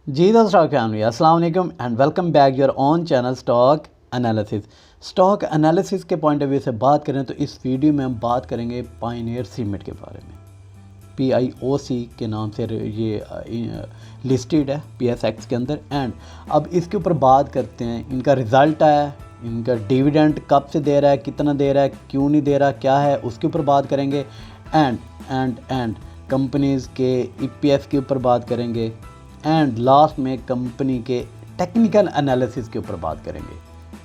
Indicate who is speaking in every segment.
Speaker 1: Ji the stock family, अस्सलाम वालेकुम and welcome back your on channel stock analysis. Stock analysis के point of view से बात करें तो इस वीडियो में हम बात करेंगे पायनियर सीमेंट के बारे में। PIOC के नाम से ये लिस्टेड है PSX के अंदर। एंड अब इसके ऊपर बात करते हैं, इनका रिज़ल्ट है, इनका डिविडेंड कब से दे रहा है, कितना दे रहा है, क्यों नहीं दे रहा, क्या है, उसके ऊपर बात करेंगे। एंड कंपनीज़ के EPS के ऊपर बात करेंगे। एंड लास्ट में कंपनी के टेक्निकल एनालिसिस के ऊपर बात करेंगे।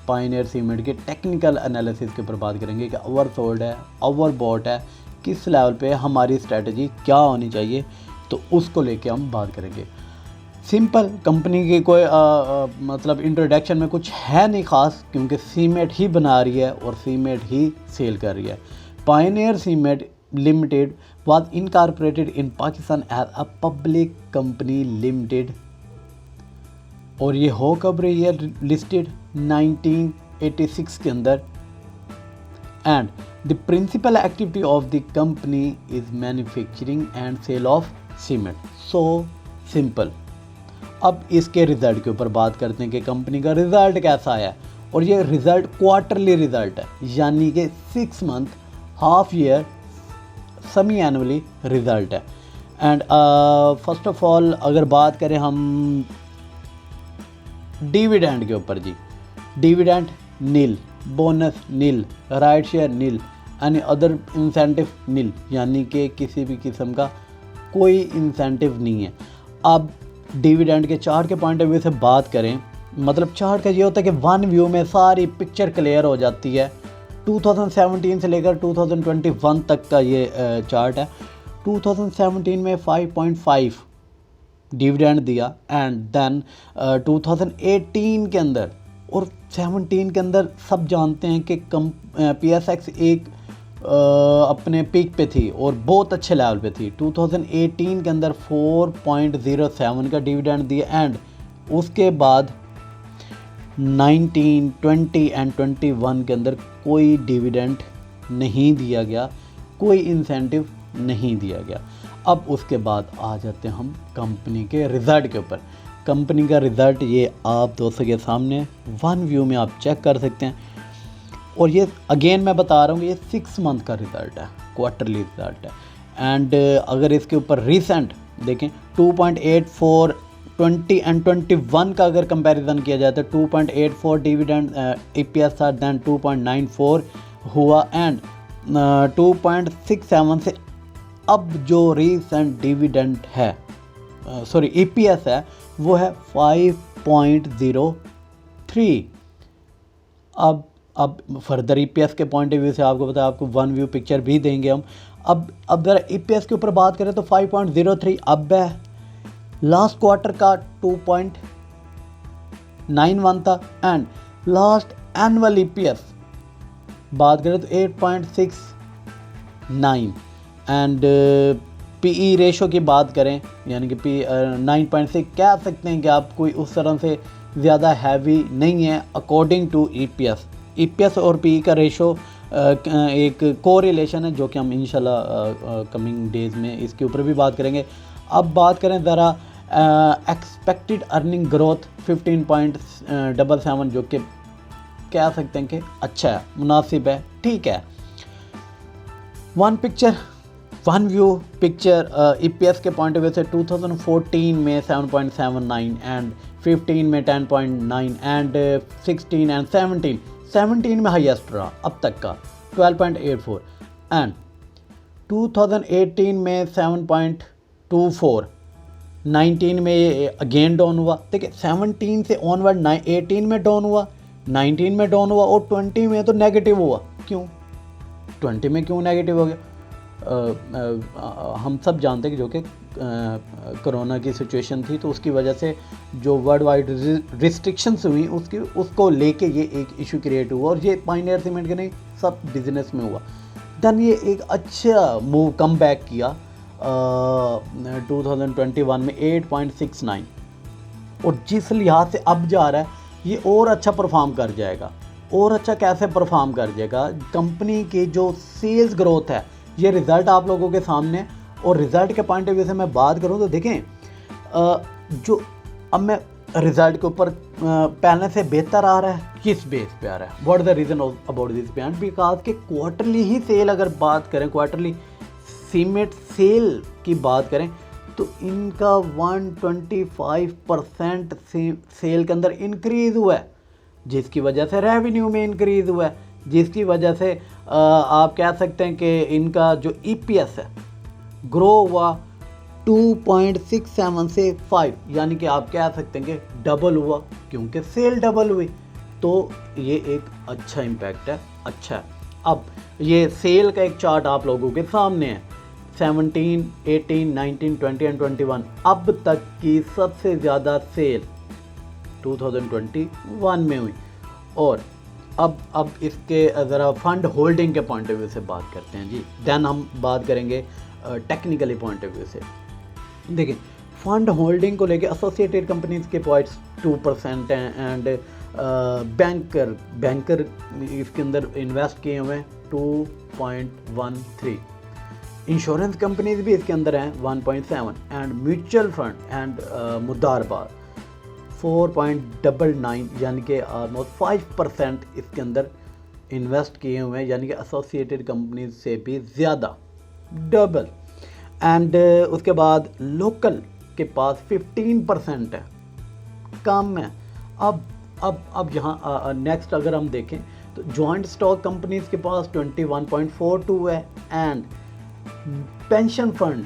Speaker 1: पायनियर सीमेंट के टेक्निकल एनालिसिस के ऊपर बात करेंगे कि ओवरसोल्ड है, ओवरबॉट है, किस लेवल पे हमारी स्ट्रेटजी क्या होनी चाहिए, तो उसको लेके हम बात करेंगे। सिंपल, कंपनी की कोई मतलब इंट्रोडक्शन में कुछ है नहीं ख़ास, क्योंकि सीमेंट ही बना रही है और सीमेंट ही सेल कर रही है। Pioneer cement limited was incorporated in Pakistan as a public company limited, और ये हो कब रही है लिस्टेड 1986 के अंदर। And the principal activity of the company is manufacturing and sale of cement. So simple. अब इसके रिज़ल्ट के ऊपर बात करते हैं कि कंपनी का रिज़ल्ट कैसा आया, और ये रिज़ल्ट क्वार्टरली रिज़ल्ट है, यानी कि 6 month, half year, semi annually result है। एंड फर्स्ट ऑफ ऑल अगर बात करें हम डिविडेंड के ऊपर, जी डिविडेंड नील, बोनस नील, राइट शेयर नील, एनी अदर इंसेंटिव नील, यानी कि किसी भी किस्म का कोई इंसेंटिव नहीं है। अब डिविडेंड के चार्ट के पॉइंट ऑफ व्यू से बात करें, मतलब चार्ट का ये होता है कि वन व्यू में सारी पिक्चर क्लियर हो जाती है। 2017 से लेकर 2021 तक का ये चार्ट है। 2017 में 5.5 डिविडेंड दिया, एंड देन 2018 के अंदर और 17 के अंदर सब जानते हैं कि PSX एक अपने पीक पे थी और बहुत अच्छे लेवल पे थी। 2018 के अंदर 4.07 का डिविडेंड दिया, एंड उसके बाद 19, 20 एंड 21 के अंदर कोई डिविडेंड नहीं दिया गया, कोई इंसेंटिव नहीं दिया गया। अब उसके बाद आ जाते हैं हम कंपनी के रिज़ल्ट के ऊपर। कंपनी का रिज़ल्ट ये आप दोस्तों के सामने वन व्यू में आप चेक कर सकते हैं, और ये अगेन मैं बता रहा हूँ ये 6 मंथ का रिज़ल्ट है, क्वार्टरली रिज़ल्ट है। एंड अगर इसके ऊपर रिसेंट देखें 2.84, 20 एंड 21 का अगर कंपैरिजन किया जाए तो 2.84 डिविडेंड EPS था, दैन 2.94 हुआ, एंड 2.67 से अब जो रीसेंट डिविडेंड है, सॉरी EPS है, वो है 5.03। अब फर्दर EPS के पॉइंट ऑफ व्यू से आपको पता है, आपको वन व्यू पिक्चर भी देंगे हम। अब ज़रा EPS के ऊपर बात करें तो 5.03 अब है। लास्ट क्वार्टर का 2.91 था, एंड लास्ट एनुअल EPS बात करें तो 8.69, एंड PE रेशो की बात करें, यानी कि 9.6 कह सकते हैं कि आप कोई उस तरह से ज़्यादा हैवी नहीं है अकॉर्डिंग टू EPS और PE का रेशो एक कोरिलेशन है, जो कि हम इंशाल्लाह कमिंग डेज़ में इसके ऊपर भी बात करेंगे। अब बात करें ज़रा एक्सपेक्टेड अर्निंग ग्रोथ 15.77, जो कि कह सकते हैं कि अच्छा है, मुनासिब है, ठीक है। वन व्यू पिक्चर EPS के पॉइंट ऑफ व्यू से 2014 में 7.79, एंड 15 में 10.9, एंड 16 एंड 17 में हाईएस्ट रहा अब तक का 12.84, एंड 2018 में 7.24, 19 में अगेन डाउन हुआ। देखिए 17 से ऑनवर्ड 18 में डाउन हुआ, 19 में डाउन हुआ, और 20 में तो नेगेटिव हुआ। क्यों 20 में क्यों नेगेटिव हो गया? हम सब जानते हैं कि जो कि कोरोना की सिचुएशन थी, तो उसकी वजह से जो वर्ल्ड वाइड रिस्ट्रिक्शंस हुई उसको लेके ये एक इशू क्रिएट हुआ, और ये पायनियर सीमेंट के नहीं सब बिजनेस में हुआ। देन ये एक अच्छा मूव कम बैक किया 2021 में 8.69, और जिस लिहाज से अब जा रहा है ये और अच्छा परफॉर्म कर जाएगा। और अच्छा कैसे परफॉर्म कर जाएगा? कंपनी की जो सेल्स ग्रोथ है, ये रिज़ल्ट आप लोगों के सामने, और रिज़ल्ट के पॉइंट ऑफ व्यू से मैं बात करूँ तो देखें जो अब मैं रिजल्ट के ऊपर पहले से बेहतर आ रहा है, किस बेस पे आ रहा है, what the reason about this point, because के क्वार्टरली ही सेल अगर बात करें, क्वार्टरली सीमेंट सेल की बात करें तो इनका 125% सेल के अंदर इंक्रीज़ हुआ है, जिसकी वजह से रेवेन्यू में इंक्रीज़ हुआ है, जिसकी वजह से आप कह सकते हैं कि इनका जो EPS है ग्रो हुआ 2.67 से 5, यानी कि आप कह सकते हैं कि डबल हुआ, क्योंकि सेल डबल हुई। तो ये एक अच्छा इम्पैक्ट है, अच्छा है। अब ये सेल का एक चार्ट आप लोगों के सामने है, 17, 18, 19, 20 एंड 21 अब तक की सबसे ज़्यादा सेल 2021 में हुई। और अब इसके ज़रा फंड होल्डिंग के पॉइंट ऑफ व्यू से बात करते हैं जी, देन हम बात करेंगे टेक्निकली पॉइंट ऑफ व्यू से। देखिए फंड होल्डिंग को लेके एसोसिएटेड कंपनीज के पॉइंट्स 2% हैं एंड बैंकर इसके अंदर इन्वेस्ट किए हुए हैं 2.13, इंश्योरेंस कंपनीज भी इसके अंदर हैं 1.7 एंड म्यूचुअल फंड एंड मुदारबार 4.99, यानी कि ऑलमोस्ट 5% इसके अंदर इन्वेस्ट किए हुए हैं, यानी कि एसोसिएटेड कंपनीज से भी ज़्यादा, डबल। एंड उसके बाद लोकल के पास 15% है, कम है। अब यहाँ नेक्स्ट अगर हम देखें तो जॉइंट स्टॉक कंपनीज के पास 21.42 है एंड पेंशन फंड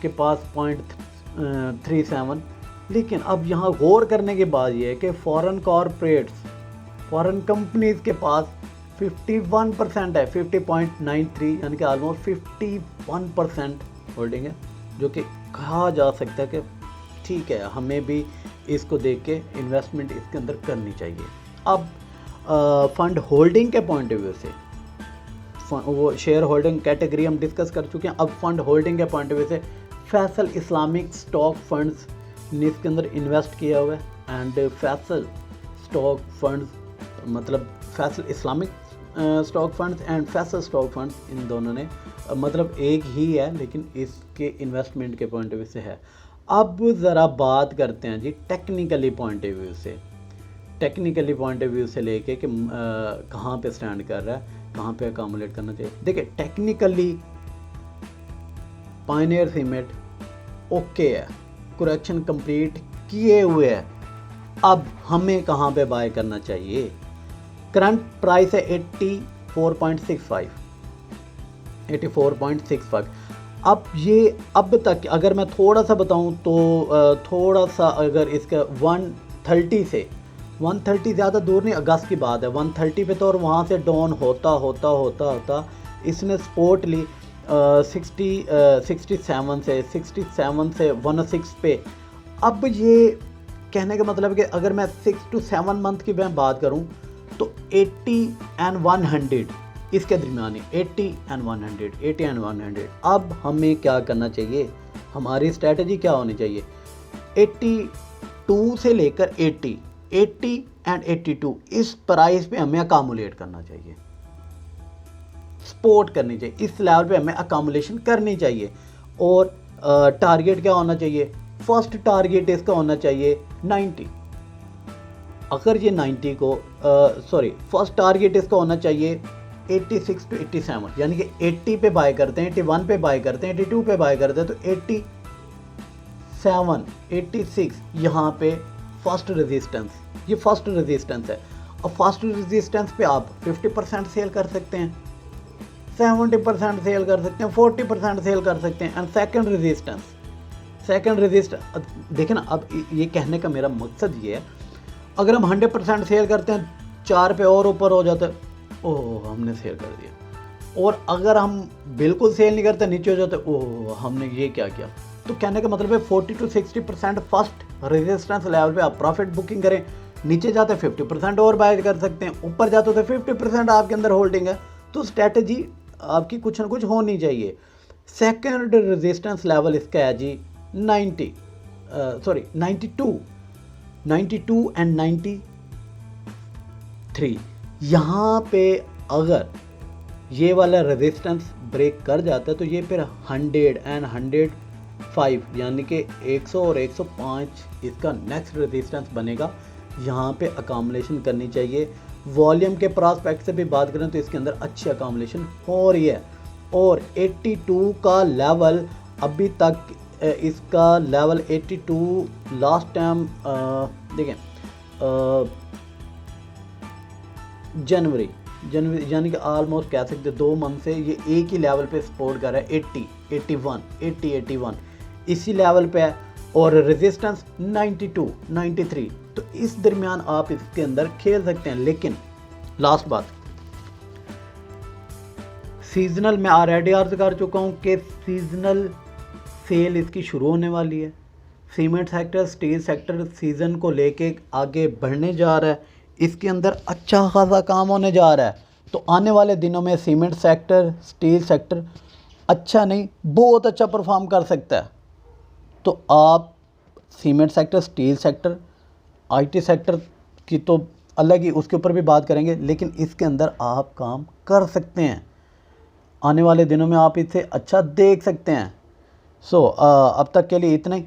Speaker 1: के पास 0.37। लेकिन अब यहाँ गौर करने की बात यह है कि फॉरेन कॉरपोरेट्स, फॉरेन कंपनीज के पास 51% है, 50.93, यानी कि ऑलमोस्ट 51% होल्डिंग है, जो कि कहा जा सकता है कि ठीक है, हमें भी इसको देख के इन्वेस्टमेंट इसके अंदर करनी चाहिए। अब फंड होल्डिंग के पॉइंट ऑफ व्यू से, वो शेयर होल्डिंग कैटेगरी हम डिस्कस कर चुके हैं। अब फंड होल्डिंग के पॉइंट ऑफ व्यू से फैसल इस्लामिक स्टॉक फंड्स ने इसके अंदर इन्वेस्ट किया हुआ है एंड फैसल स्टॉक फंड्स, मतलब Faysal Islamic stock funds and Faysal stock funds, इन दोनों ने मतलब एक ही है, लेकिन इसके इन्वेस्टमेंट के पॉइंट ऑफ व्यू से है। अब ज़रा बात करते हैं जी टेक्निकली पॉइंट ऑफ व्यू से, टेक्निकली पॉइंट ऑफ व्यू से लेके कि कहाँ पे स्टैंड कर रहा है, कहाँ पे अकामुलेट करना चाहिए। देखिए टेक्निकली पायनियर सीमेंट ओके है, करेक्शन कंप्लीट किए हुए है। अब हमें कहाँ पे बाय करना चाहिए? करंट प्राइस है 84.65। अब ये अब तक अगर मैं थोड़ा सा बताऊं तो थोड़ा सा अगर इसका 130 ज़्यादा दूर नहीं, अगस्त की बात है, 130 पे तो, और वहाँ से डाउन होता इसने सपोर्ट ली 67 से 106 पे। अब ये कहने का मतलब है कि अगर मैं 6 to 7 मंथ की मैं बात करूं तो 80 and 100 इसके दरमियान, 80 and 100। अब हमें क्या करना चाहिए, हमारी स्ट्रेटजी क्या होनी चाहिए? 82 से लेकर 80 and 82 इस प्राइस पे हमें अकामुलेट करना चाहिए, सपोर्ट करनी चाहिए, इस लेवल पे हमें अकामुलेशन करनी चाहिए। और टारगेट क्या होना चाहिए? फर्स्ट टारगेट इसका होना चाहिए 90। अगर ये 90 को फर्स्ट टारगेट इसका होना चाहिए 86 to 87, यानी कि 80 पे बाय करते हैं, 81 पे बाय करते हैं, 82 पे बाय करते हैं, तो 87 86 यहाँ पे फर्स्ट रेजिस्टेंस, ये फर्स्ट रेजिस्टेंस है। और फर्स्ट रेजिस्टेंस पे आप 50% सेल कर सकते हैं, 70% सेल कर सकते हैं, 40% सेल कर सकते हैं। एंड सेकंड रेजिस्टेंस देखें ना, अब ये कहने का मेरा मकसद ये है, अगर हम 100% सेल करते हैं, 4 पे और ऊपर हो जाता है, ओह हमने सेल कर दिया। और अगर हम बिल्कुल सेल नहीं करते, नीचे हो जाते, ओह हमने ये क्या किया। तो कहने का मतलब है 40 to 60% फर्स्ट रेजिस्टेंस लेवल पे आप प्रॉफिट बुकिंग करें, नीचे जाते 50% और बाय कर सकते हैं, ऊपर जाते तो 50% आपके अंदर होल्डिंग है। तो स्ट्रेटजी आपकी कुछ ना कुछ होनी चाहिए। सेकंड रेजिस्टेंस लेवल इसका है जी 92 एंड 93। यहाँ पे अगर ये वाला रेजिस्टेंस ब्रेक कर जाता है तो ये फिर 100 and 100 105 यानी कि 100 और 105 इसका नेक्स्ट रेजिस्टेंस बनेगा। यहाँ पे अकामलेशन करनी चाहिए। वॉल्यूम के प्रॉस्पेक्ट से भी बात करें तो इसके अंदर अच्छी अकामलेशन हो रही है। और 82 का लेवल अभी तक, इसका लेवल 82 लास्ट टाइम देखें जनवरी यानी कि ऑलमोस्ट कह सकते 2 मंथ से ये एक ही लेवल पे सपोर्ट कर रहा है 81 इसी लेवल पे है। और रेजिस्टेंस 92 93, तो इस दरमियान आप इसके अंदर खेल सकते हैं। लेकिन लास्ट बात, सीजनल मैं ऑलरेडी अर्ज कर चुका हूँ कि सीजनल सेल इसकी शुरू होने वाली है। Cement sector, steel sector season को लेके आगे बढ़ने जा रहा है। इसके अंदर अच्छा खासा काम होने जा रहा है। तो आने वाले दिनों में सीमेंट सेक्टर, स्टील सेक्टर अच्छा नहीं बहुत अच्छा परफॉर्म कर सकता है। तो आप cement sector, steel sector, IT sector की तो अलग ही उसके ऊपर भी बात करेंगे, लेकिन इसके अंदर आप काम कर सकते हैं। आने वाले दिनों में आप इसे अच्छा देख सकते हैं। अब तक के लिए इतना ही।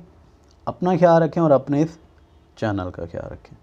Speaker 1: अपना ख्याल रखें और अपने इस चैनल का ख्याल रखें।